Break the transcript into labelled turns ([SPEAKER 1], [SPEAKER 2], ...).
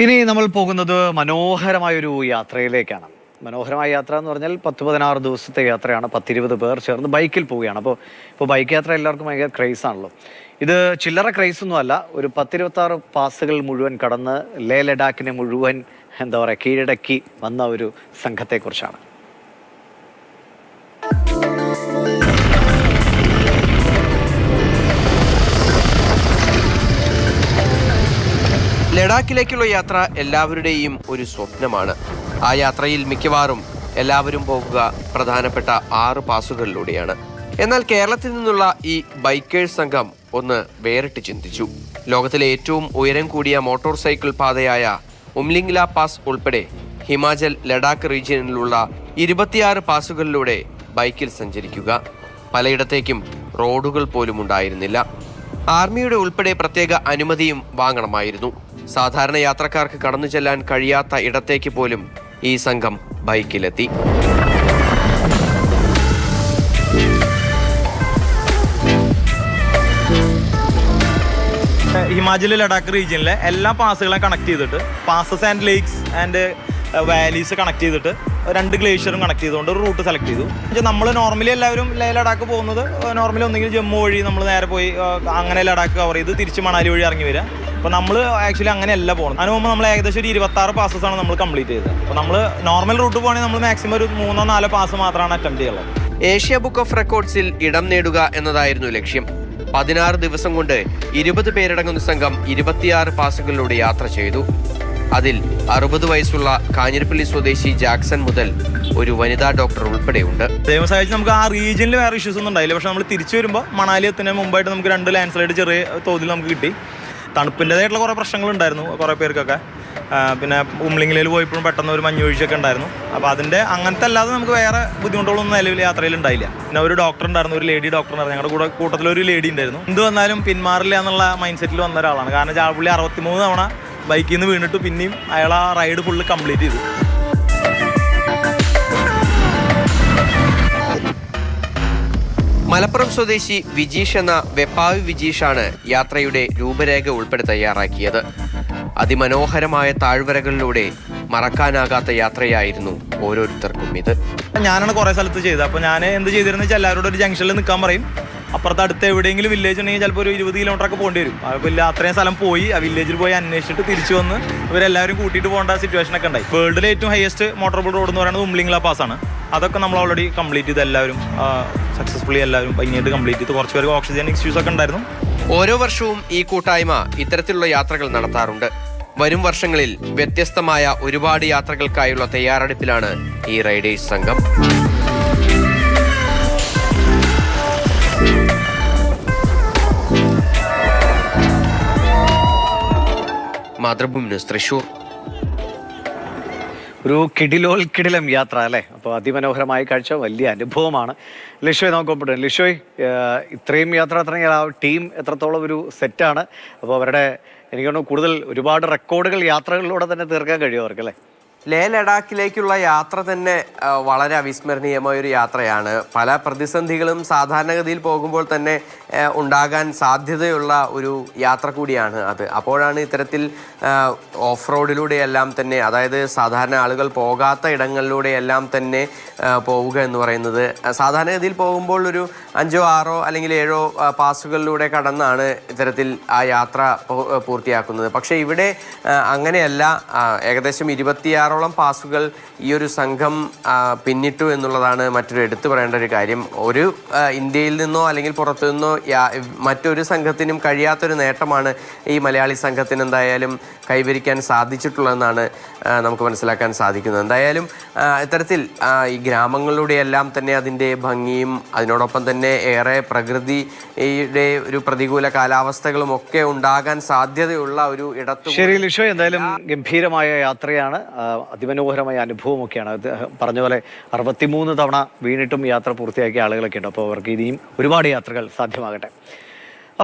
[SPEAKER 1] ഇനി നമ്മൾ പോകുന്നത് മനോഹരമായൊരു യാത്രയിലേക്കാണ്. മനോഹരമായ യാത്ര എന്ന് പറഞ്ഞാൽ 10-16 ദിവസത്തെ യാത്രയാണ്. 10-20 പേർ ചേർന്ന് ബൈക്കിൽ പോവുകയാണ്. ഇപ്പോൾ ബൈക്ക് യാത്ര എല്ലാവർക്കും ഭയങ്കര ക്രേസ് ആണല്ലോ. ഇത് ചില്ലറ ക്രേസ് ഒന്നും അല്ല. ഒരു 10-26 പാസുകൾ മുഴുവൻ കടന്ന് ലേ ലഡാക്കിനെ മുഴുവൻ കീഴടക്കി വന്ന ഒരു സംഘത്തെക്കുറിച്ചാണ്.
[SPEAKER 2] ലഡാക്കിലേക്കുള്ള യാത്ര എല്ലാവരുടെയും ഒരു സ്വപ്നമാണ്. ആ യാത്രയിൽ മിക്കവാറും എല്ലാവരും പോകുക പ്രധാനപ്പെട്ട 6 പാസുകളിലൂടെയാണ്. എന്നാൽ കേരളത്തിൽ നിന്നുള്ള ഈ ബൈക്കേഴ്സ് സംഘം ഒന്ന് വേറിട്ട് ചിന്തിച്ചു. ലോകത്തിലെ ഏറ്റവും ഉയരം കൂടിയ മോട്ടോർ സൈക്കിൾ പാതയായ ഉംലിംഗ്ല പാസ് ഉൾപ്പെടെ ഹിമാചൽ ലഡാക്ക് റീജിയനിലുള്ള 26 പാസുകളിലൂടെ ബൈക്കിൽ സഞ്ചരിക്കുക. പലയിടത്തേക്കും റോഡുകൾ പോലും ഉണ്ടായിരുന്നില്ല. ആർമിയുടെ ഉൾപ്പെടെ പ്രത്യേക അനുമതിയും വാങ്ങണമായിരുന്നു. സാധാരണ യാത്രക്കാർക്ക് കടന്നു ചെല്ലാൻ കഴിയാത്ത ഇടത്തേക്ക് പോലും ഈ സംഘം ബൈക്കിലെത്തി.
[SPEAKER 3] ഹിമാചൽ ലഡാക്ക് റീജിയനിലെ എല്ലാ പാസുകളെ കണക്ട് ചെയ്തിട്ട് passes and lakes and valleys connect ചെയ്തിട്ട് 2 ഗ്ലേഷ്യറും കണക്ട് ചെയ്തുകൊണ്ട് ഒരു റൂട്ട് സെലക്ട് ചെയ്തു. നമ്മൾ നോർമലി എല്ലാവരും ലേ ലഡാക്ക് പോകുന്നത് നോർമലി ഒന്നെങ്കിൽ ജമ്മു വഴി നമ്മൾ നേരെ പോയി അങ്ങനെ ലഡാക്ക് കവർ ചെയ്ത് തിരിച്ച് മണാലി വഴി ഇറങ്ങി വരിക. അപ്പോൾ നമ്മൾ ആക്ച്വലി അങ്ങനെയല്ല പോകുന്നത്. അതിന് മുമ്പ് നമ്മൾ ഏകദേശം ഒരു 26 പാസസാണ് നമ്മൾ കംപ്ലീറ്റ് ചെയ്തത്. അപ്പോൾ നമ്മൾ നോർമൽ റൂട്ട് പോകണമെങ്കിൽ നമ്മൾ മാക്സിമം ഒരു 3-4 പാസ് മാത്രമാണ് അറ്റംപ്റ്റ് ചെയ്യുള്ളത്.
[SPEAKER 2] ഏഷ്യ ബുക്ക് ഓഫ് റെക്കോർഡ്സിൽ ഇടം നേടുക എന്നതായിരുന്നു ലക്ഷ്യം. 16 ദിവസം കൊണ്ട് 20 പേരടങ്ങുന്ന സംഘം 26 പാസുകളിലൂടെ യാത്ര ചെയ്തു. അതിൽ 60 വയസ്സുള്ള കാഞ്ഞിരപ്പള്ളി സ്വദേശി ജാക്സൺ മുതൽ ഒരു വനിതാ ഡോക്ടർ ഉൾപ്പെടെയുണ്ട്.
[SPEAKER 3] ദൈവം സഹായിച്ച് നമുക്ക് ആ റീജിയനിൽ വേറെ ഇഷ്യൂസ് ഒന്നും ഉണ്ടായില്ല. പക്ഷെ നമ്മൾ തിരിച്ചു വരുമ്പോൾ മണാലി എത്തുന്നതിന് മുമ്പായിട്ട് നമുക്ക് 2 ലാൻഡ് സ്ലൈഡ് ചെറിയ തോതിൽ നമുക്ക് കിട്ടി. തണുപ്പിൻ്റെതായിട്ടുള്ള കുറേ പ്രശ്നങ്ങളുണ്ടായിരുന്നു കുറേ പേർക്കൊക്കെ. പിന്നെ ഉംലിംഗ്ലയിൽ പോയപ്പോഴും പെട്ടെന്ന് ഒരു മഞ്ഞൊഴിച്ചൊക്കെ ഉണ്ടായിരുന്നു. അപ്പോൾ അങ്ങനത്തെ അല്ലാതെ നമുക്ക് വേറെ ബുദ്ധിമുട്ടുകളൊന്നും നിലവിൽ യാത്രയിൽ ഉണ്ടായില്ല. പിന്നെ ഒരു ഡോക്ടർ ഉണ്ടായിരുന്നു, ഒരു ലേഡി ഡോക്ടർ ഉണ്ടായിരുന്നു. ഞങ്ങളുടെ കൂട്ടത്തിലൊരു ലേഡി ഉണ്ടായിരുന്നു. എന്ത് വന്നാലും പിന്മാറില്ല എന്നുള്ള മൈൻഡ് സെറ്റിൽ വന്ന ഒരാളാണ്. കാരണം പുള്ളി 63 തവണ ബൈക്കിൽ നിന്ന് വീണിട്ട് പിന്നെയും അയാൾ ആ റൈഡ് ഫുള്ള് കംപ്ലീറ്റ് ചെയ്തു.
[SPEAKER 2] മലപ്പുറം സ്വദേശി വിജീഷ് എന്ന വെപ്പാവി വിജീഷാണ് യാത്രയുടെ രൂപരേഖ ഉൾപ്പെടെ തയ്യാറാക്കിയത്. അതിമനോഹരമായ താഴ്വരകളിലൂടെ മറക്കാനാകാത്ത യാത്രയായിരുന്നു ഓരോരുത്തർക്കും ഇത്.
[SPEAKER 3] ഞാനാണ് കുറേ സ്ഥലത്ത് ചെയ്തത്. അപ്പോൾ ഞാൻ എന്ത് ചെയ്തിരുന്നു വെച്ചാൽ എല്ലാവരോടും ഒരു ജംഗ്ഷനിൽ നിൽക്കാൻ പറയും. അപ്പുറത്ത് അടുത്ത് എവിടെയെങ്കിലും വില്ലേജ് ഉണ്ടെങ്കിൽ ചിലപ്പോൾ ഒരു 20 കിലോമീറ്ററൊക്കെ പോകേണ്ടി വരും. അപ്പോൾ അത്രയും സ്ഥലം പോയി ആ വില്ലേജിൽ പോയി അന്വേഷിച്ചിട്ട് തിരിച്ചു വന്ന് ഇവരെല്ലാവരും കൂട്ടിയിട്ട് പോകേണ്ട സിറ്റുവേഷനൊക്കെ ഉണ്ടായി. വേൾഡിലെ ഏറ്റവും ഹയസ്റ്റ് മോട്ടോറബിൾ റോഡ് എന്ന് പറയുന്നത് ഉംലിംഗ്ല പാസ്സാണ്. അതൊക്കെ നമ്മൾ ഓൾറെഡി കംപ്ലീറ്റ് ചെയ്ത് എല്ലാവരും സക്സസ്ഫുള്ളി എല്ലാവരും പൈനായിട്ട് കംപ്ലീറ്റ് ചെയ്ത്. കുറച്ച് പേർക്ക് ഓക്സിജൻ ഇഷ്യൂസ് ഒക്കെ ഉണ്ടായിരുന്നു.
[SPEAKER 2] ഓരോ വർഷവും ഈ കൂട്ടായ്മ ഇത്തരത്തിലുള്ള യാത്രകൾ നടത്താറുണ്ട്. വരും വർഷങ്ങളിൽ വ്യത്യസ്തമായ ഒരുപാട് യാത്രകൾക്കായുള്ള തയ്യാറെടുപ്പിലാണ് ഈ റൈഡേഴ്സ് സംഘം. മാതൃഭൂമി ന്യൂസ്, തൃശൂർ.
[SPEAKER 1] ഒരു കിടിലം യാത്ര അല്ലേ? അപ്പോൾ അതിമനോഹരമായ കാഴ്ച, വലിയ അനുഭവമാണ്. ലിഷോയ് നമുക്ക് ലിഷോയ്, ഇത്രയും യാത്ര തുടങ്ങിയ ആ ടീം എത്രത്തോളം ഒരു സെറ്റാണ്. അപ്പോൾ അവരുടെ എനിക്ക് തോന്നുന്നു കൂടുതൽ ഒരുപാട് റെക്കോർഡുകൾ യാത്രകളിലൂടെ തന്നെ തീർക്കാൻ കഴിയും അവർക്ക് അല്ലേ?
[SPEAKER 2] ലേ ലഡാക്കിലേക്കുള്ള യാത്ര തന്നെ വളരെ അവിസ്മരണീയമായ ഒരു യാത്രയാണ്. പല പ്രതിസന്ധികളും സാധാരണഗതിയിൽ പോകുമ്പോൾ തന്നെ ഉണ്ടാകാൻ സാധ്യതയുള്ള ഒരു യാത്ര കൂടിയാണ് അത്. അപ്പോഴാണ് ഇത്തരത്തിൽ ഓഫ് റോഡിലൂടെയെല്ലാം തന്നെ, അതായത് സാധാരണ ആളുകൾ പോകാത്ത ഇടങ്ങളിലൂടെയെല്ലാം തന്നെ പോവുക എന്ന് പറയുന്നത്. സാധാരണഗതിയിൽ പോകുമ്പോൾ ഒരു 5-6 അല്ലെങ്കിൽ 7 പാസുകളിലൂടെ കടന്നാണ് ഇത്തരത്തിൽ ആ യാത്ര പൂർത്തിയാക്കുന്നത്. പക്ഷേ ഇവിടെ അങ്ങനെയല്ല. ഏകദേശം 26ഓളം പാസുകൾ ഈ ഒരു സംഘം പിന്നിട്ടു എന്നുള്ളതാണ് മറ്റൊരു എടുത്തു പറയേണ്ട ഒരു കാര്യം. ഒരു ഇന്ത്യയിൽ നിന്നോ അല്ലെങ്കിൽ പുറത്തു നിന്നോ മറ്റൊരു സംഘത്തിനും കഴിയാത്തൊരു നേട്ടമാണ് ഈ മലയാളി സംഘത്തിന് എന്തായാലും കൈവരിക്കാൻ സാധിച്ചിട്ടുള്ളതെന്നാണ് നമുക്ക് മനസ്സിലാക്കാൻ സാധിക്കുന്നത്. എന്തായാലും ഇത്തരത്തിൽ ഈ ഗ്രാമങ്ങളിലൂടെയെല്ലാം തന്നെ അതിൻ്റെ ഭംഗിയും അതിനോടൊപ്പം തന്നെ ഏറെ പ്രകൃതിയുടെ ഒരു പ്രതികൂല കാലാവസ്ഥകളും ഒക്കെ ഉണ്ടാകാൻ സാധ്യതയുള്ള ഒരു ഇടത്ത്.
[SPEAKER 1] ശരി ലിഷോ, എന്തായാലും ഗംഭീരമായ യാത്രയാണ്, അതിമനോഹരമായ അനുഭവമൊക്കെയാണ്. പറഞ്ഞ പോലെ 63 തവണ വീണിട്ടും യാത്ര പൂർത്തിയാക്കിയ ആളുകളൊക്കെ ഉണ്ട്. അപ്പോൾ അവർക്ക് ഇനിയും ഒരുപാട് യാത്രകൾ സാധ്യമാകട്ടെ.